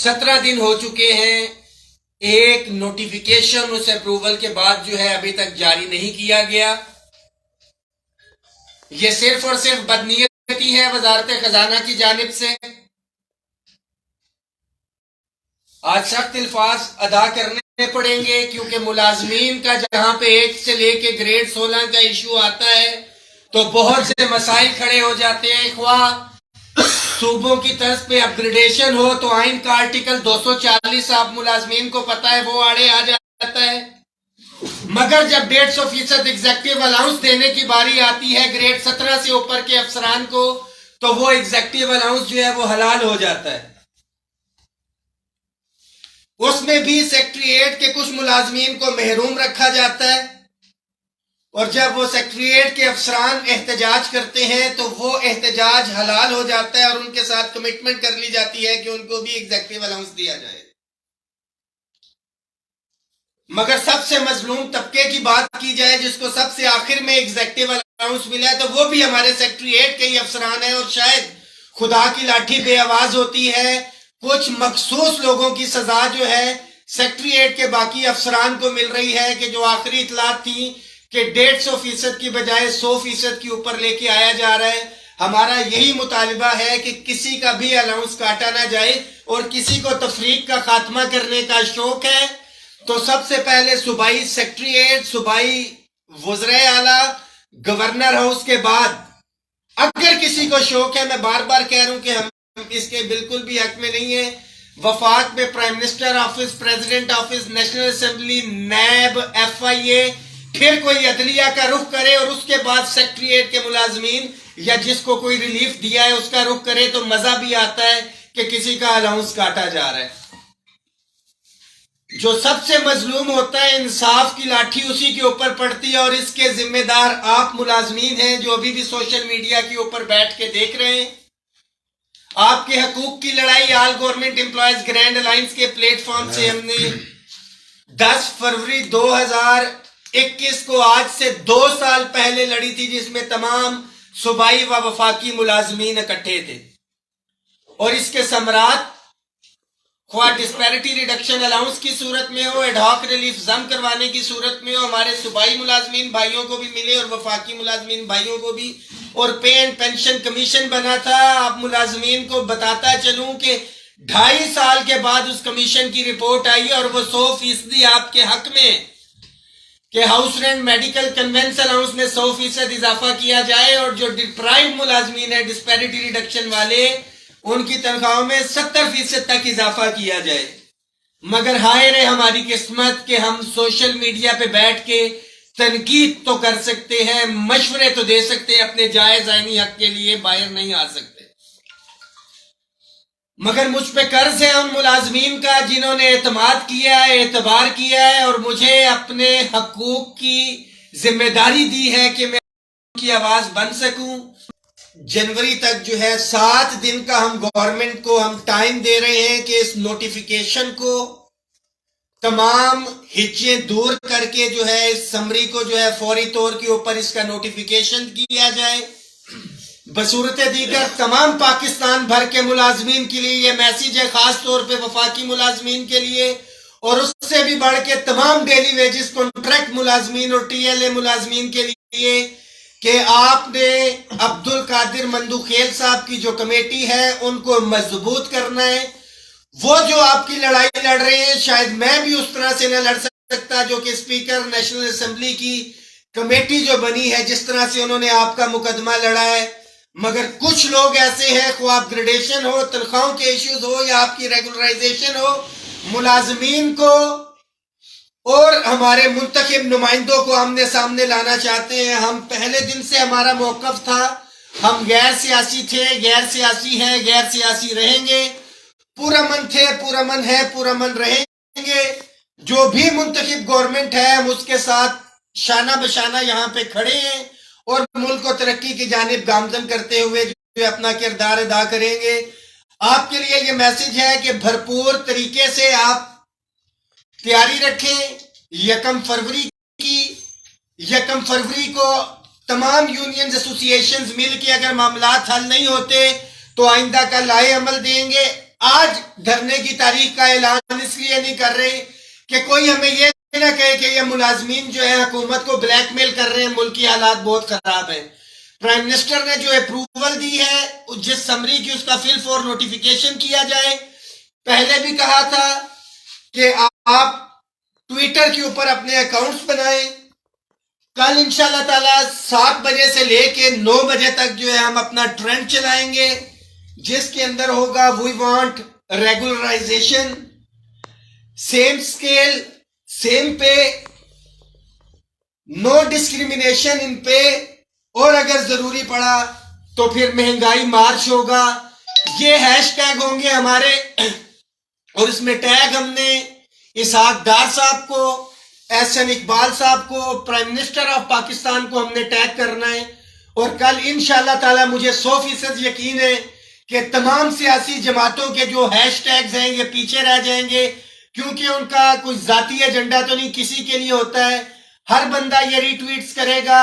17 दिन हो चुके हैं, एक नोटिफिकेशन उस अप्रूवल के बाद जो है अभी तक जारी नहीं किया गया। ये सिर्फ और सिर्फ बदनीयती है वजारत खजाना की जानिब से। आज सख्त अल्फाज अदा करने पड़ेंगे क्योंकि मुलाजमीन का जहां पे 1 से लेके ग्रेड 16 का इशू आता है तो बहुत से मसाइल खड़े हो जाते हैं। ख्वाह सूबों की तरफ पे अपग्रेडेशन हो तो आइन का आर्टिकल 240 आप मुलाजमीन को पता है वो आड़े आ जाता है, मगर जब 150% एग्जेक्टिव अलाउंस देने की बारी आती है ग्रेड 17 से ऊपर के अफसरान को तो वो एग्जेक्टिव अलाउंस जो है वो हलाल हो जाता है। उसमें भी सेक्रेटेरिएट के कुछ मुलाजमीन को महरूम रखा जाता है और जब वो सेक्रेटेरिएट के अफसरान एहतजाज करते हैं तो वो एहतजाज हलाल हो जाता है और उनके साथ कमिटमेंट कर ली जाती है कि उनको भी एग्जेक्टिव अलाउंस दिया जाए। मगर सबसे मजलूम तबके की बात की जाए जिसको सबसे आखिर में एग्जेक्टिव अलाउंस मिला है तो वो भी हमारे सेक्रेटेरिएट के ही अफसरान है और शायद खुदा की लाठी बेआवाज होती है। कुछ मखसूस लोगों की सजा जो है सेक्रेटेरिएट के बाकी अफसरान को मिल रही है कि जो आखिरी इतलात थी कि 150% की बजाय 100% के ऊपर लेके आया जा रहा है। हमारा यही मुतालिबा है कि किसी का भी अलाउंस काटा ना जाए और किसी को तफरीक का खात्मा करने का शौक है तो सबसे पहले सूबाई सेक्रेटेरिएट, सूबाई वज़ीर आला, गवर्नर हाउस के बाद अगर किसी को शौक है, मैं बार बार कह रहा हूं कि हम इसके बिल्कुल भी हक में नहीं है, वफाक में prime minister office, president office, national assembly, NAB, FIA, फिर कोई अदलिया का रुख करे और उसके बाद सेक्रेटेरिएट के मुलाजमीन या जिसको कोई रिलीफ दिया है उसका रुख करे तो मजा भी आता है कि किसी का अलाउंस काटा जा रहा है। जो सबसे मजलूम होता है इंसाफ की लाठी उसी के ऊपर पड़ती है और इसके जिम्मेदार आप मुलाजमीन हैं जो अभी भी सोशल मीडिया के ऊपर बैठ के देख रहे हैं। आपके हकूक की लड़ाई all government employees grand alliance के प्लेटफॉर्म से हमने 10 फरवरी 2021 को आज से 2 साल पहले लड़ी थी, जिसमें तमाम सूबाई व वफाकी मुलाजमीन इकट्ठे थे और इसके समरात ख्वाह डिस्पैरिटी रिडक्शन अलाउंस की सूरत में हो, एडहॉक रिलीफ जम करवाने की सूरत में हो, हमारे सूबाई मुलाजमीन भाइयों को भी मिले और वफाकी मुलाजमीन भाइयों को भी, और पे एंड पेंशन कमीशन बना था। आप मुलाजमीन को बताता चलूं कि 2.5 साल के बाद उस कमीशन की रिपोर्ट आई और वो 100% आपके हक में कि house rent, medical, convince allowance में 100% इजाफा किया जाए और जो डिप्राइव मुलाजमीन है डिस्पैरिटी रिडक्शन वाले उनकी तनख्वाहों में 70% तक इजाफा किया जाए। मगर हाय रे हमारी किस्मत कि हम सोशल मीडिया पे बैठ के तनकीद तो कर सकते हैं, मशवरे तो दे सकते हैं, अपने जायज आईनी हक के लिए बाहर नहीं आ सकते। मगर मुझ पे कर्ज है उन मुलाजमीन का जिन्होंने एतमाद किया है, एतबार किया है और मुझे अपने हकूक की जिम्मेदारी दी है कि मैं उनकी आवाज बन सकूं। जनवरी तक जो है 7 दिन का हम गवर्नमेंट को हम टाइम दे रहे हैं कि इस नोटिफिकेशन को तमाम हिचें दूर करके जो है इस समरी को जो है फौरी तौर के ऊपर इसका नोटिफिकेशन किया जाए। बसूरत दीगर तमाम पाकिस्तान भर के मुलाजमीन के लिए यह मैसेज है, खास तौर पे वफाकी मुलाजमीन के लिए और उससे भी बढ़ के तमाम डेली वेजेस कॉन्ट्रैक्ट मुलाजमीन और TLA मुलाजमीन के लिए कि आपने अब्दुल कादिर मंदूखेल साहब की जो कमेटी है उनको मजबूत करना है। वो जो आपकी लड़ाई लड़ रहे हैं शायद मैं भी उस तरह से न लड़ सकता जो कि स्पीकर नेशनल असेंबली की कमेटी जो बनी है जिस तरह से उन्होंने आपका मुकदमा लड़ा है। मगर कुछ लोग ऐसे हैं, ख्वाह अपग्रेडेशन हो, तनख्वाहों के इश्यूज हो या आपकी रेगुलराइजेशन हो, मुलाजमीन को और हमारे मुंतखब नुमाइंदों को आमने सामने लाना चाहते हैं। हम पहले दिन से हमारा मौकफ था, हम गैर सियासी थे, गैर सियासी हैं, गैर सियासी रहेंगे, पुरअमन थे, पुरअमन है, पुरअमन रहेंगे। जो भी मुंतखब गवर्नमेंट है हम उसके साथ शाना बशाना यहाँ पे खड़े हैं और मुल्क को तरक्की की जानिब गामजन करते हुए जो अपना किरदार अदा करेंगे। आपके लिए ये मैसेज है कि भरपूर तरीके से आप तैयारी रखें। 1 फरवरी को तमाम यूनियन एसोसिएशंस मिल के अगर मामलात हल नहीं होते तो आइंदा का लाए अमल देंगे। آج دھرنے کی تاریخ کا اعلان اس لیے نہیں کر رہے کہ کوئی ہمیں یہ نہ کہے کہ یہ ملازمین جو ہے حکومت کو بلیک میل کر رہے ہیں، ملک کی حالات بہت خراب ہیں۔ پرائم منسٹر نے جو اپروول دی ہے جس سمری کی اس کا فل فور نوٹیفیکیشن کیا جائے۔ پہلے بھی کہا تھا کہ آپ ٹویٹر کے اوپر اپنے اکاؤنٹس بنائیں۔ کل انشاءاللہ تعالی 7 بجے سے لے کے 9 بجے تک جو ہے ہم اپنا ٹرینڈ چلائیں گے، جس کے اندر ہوگا we want regularisation, same scale, same pay, no discrimination in pay, اور اگر ضروری پڑا تو پھر مہنگائی مارچ ہوگا۔ یہ ہیش ٹیگ ہوں گے ہمارے، اور اس میں ٹیگ ہم نے اسحاق ڈار صاحب کو، احسن اقبال صاحب کو، پرائم منسٹر آف پاکستان کو ہم نے ٹیگ کرنا ہے۔ اور کل انشاءاللہ تعالی مجھے 100% یقین ہے کہ تمام سیاسی جماعتوں کے جو ہیش ٹیگز ہیں یہ پیچھے رہ جائیں گے، کیونکہ ان کا کوئی ذاتی ایجنڈا تو نہیں، کسی کے لیے ہوتا ہے۔ ہر بندہ یہ ری ٹویٹس کرے گا،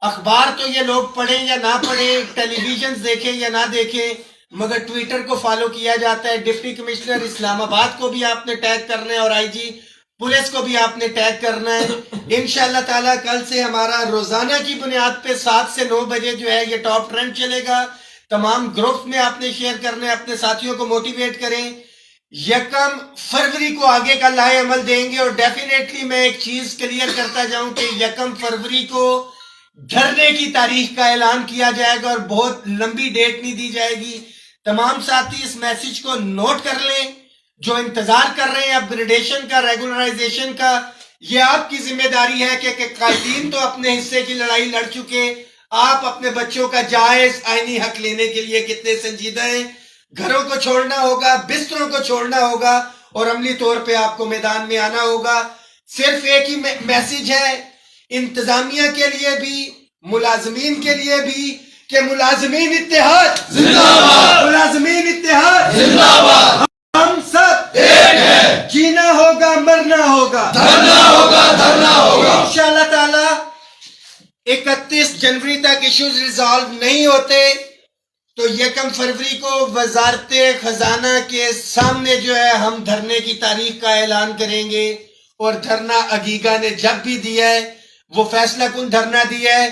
اخبار تو یہ لوگ پڑھیں یا نہ پڑھیں، ٹیلی ویژن دیکھیں یا نہ دیکھیں، مگر ٹویٹر کو فالو کیا جاتا ہے۔ ڈپٹی کمشنر اسلام آباد کو بھی آپ نے ٹیگ کرنا ہے، اور آئی جی پولیس کو بھی آپ نے ٹیگ کرنا ہے۔ انشاءاللہ تعالیٰ کل سے ہمارا روزانہ کی بنیاد پہ 7 سے 9 بجے جو ہے یہ ٹاپ ٹرینڈ چلے گا۔ تمام گروپس میں آپ نے شیئر کرنا ہے، اپنے ساتھیوں کو موٹیویٹ کریں۔ 1 فروری کو آگے کا لائے عمل دیں گے، اور ڈیفینیٹلی میں ایک چیز کلیئر کرتا جاؤں کہ 1 فروری کو دھرنے کی تاریخ کا اعلان کیا جائے گا، اور بہت لمبی ڈیٹ نہیں دی جائے گی۔ تمام ساتھی اس میسج کو نوٹ کر لیں، جو انتظار کر رہے ہیں اپ گریڈیشن کا، ریگولرائزیشن کا۔ یہ آپ کی ذمہ داری ہے کہ قائدین تو اپنے حصے کی لڑائی لڑ چکے، آپ اپنے بچوں کا جائز آئینی حق لینے کے لیے کتنے سنجیدہ ہیں۔ گھروں کو چھوڑنا ہوگا، بستروں کو چھوڑنا ہوگا، اور عملی طور پہ آپ کو میدان میں آنا ہوگا۔ صرف ایک ہی میسج ہے انتظامیہ کے لیے بھی، ملازمین کے لیے بھی، کہ ملازمین اتحاد زندہ باد، ملازمین اتحاد زندہ باد، ہم سب ایک ہیں، جینا ہوگا، مرنا ہوگا، دھرنا ہوگا، دھرنا ہوگا۔ انشاءاللہ تعالی 31 جنوری تک ایشوز ریزالو نہیں ہوتے تو 1 فروری کو وزارت خزانہ کے سامنے جو ہے ہم دھرنے کی تاریخ کا اعلان کریں گے۔ اور دھرنا اگیگا نے جب بھی دیا ہے وہ فیصلہ کن دھرنا دیا ہے،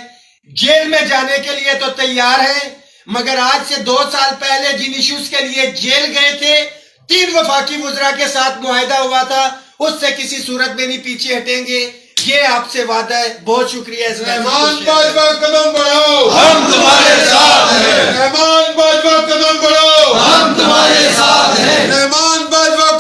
جیل میں جانے کے لیے تو تیار ہیں، مگر آج سے 2 سال پہلے جن ایشوز کے لیے جیل گئے تھے، 3 وفاقی وزراء کے ساتھ معاہدہ ہوا تھا، اس سے کسی صورت میں نہیں پیچھے ہٹیں گے، یہ آپ سے وعدہ ہے۔ بہت شکریہ۔ رحمان باجوہ قدم بڑھاؤ، ہم تمہارے ساتھ ہیں، رحمان باجوہ قدم بڑھاؤ، ہم تمہارے ساتھ ہیں، رحمان باجوہ